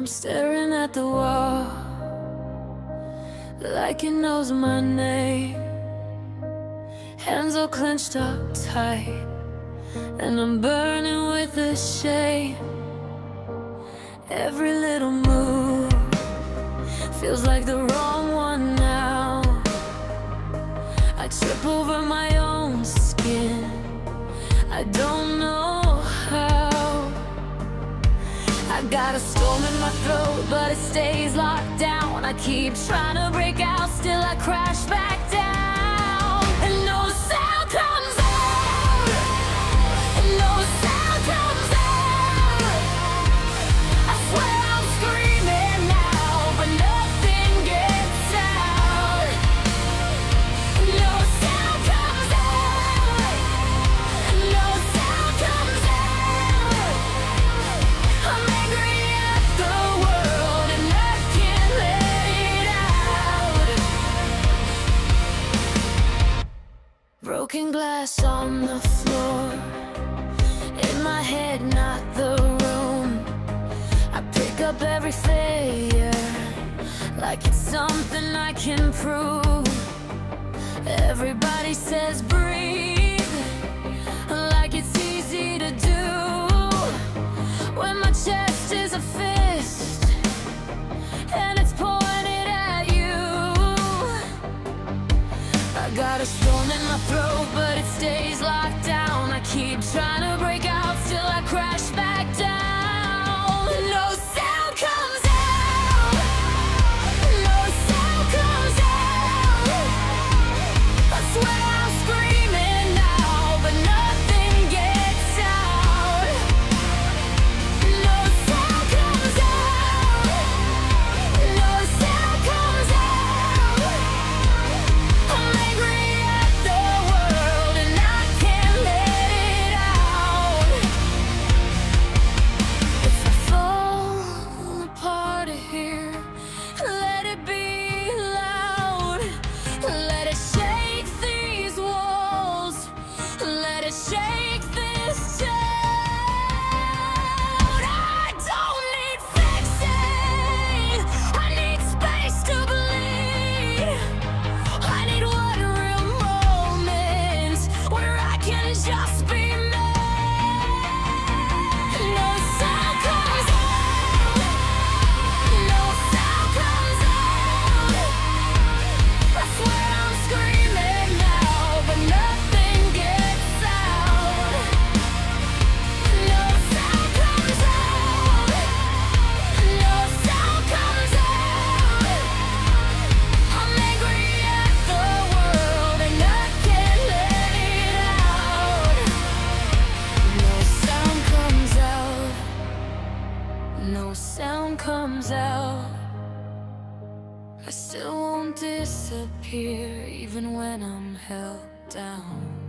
I'm staring at the wall like it knows my name. Hands all clenched up tight, and I'm burning with the shame. Every little move feels like the wrong one now. I trip over my own skin, I don't know how. I got a storm in my throat, but it stays locked down. I keep trying to break out, still I crash back down. And no sound comes out, and no sound comes out. I swear I'm screaming now, but nothing gets out. No sound comes out, no sound comes out. I'm angry at the world and I can't let it out. Broken glass on the floor, in my head, not the room. I pick up every failure like it's something I can prove. Everybody says breathe, like it's easy to do, when my chest is a fist and it's pointed at you. I got a storm in my throat, but it stays locked down. I keep trying to break out, still I crash back down. No sound comes out, no sound comes out. I swear I'm screaming now, but nothing gets out. No sound comes out, no sound comes out. I'm angry at the world and I can't let it out. If I fall apart here, let it be loud. Let it shake these walls, let it shake this town. I don't need fixing, I need space to bleed. I need one real moment where I can just be me. No sound comes out, no sound comes out. I swear I'm screaming now, but nothing gets out. No sound comes out, no sound comes out. I'm angry at the world and I can't let it out. No sound comes out, no sound comes out. I still won't disappear even when I'm held down.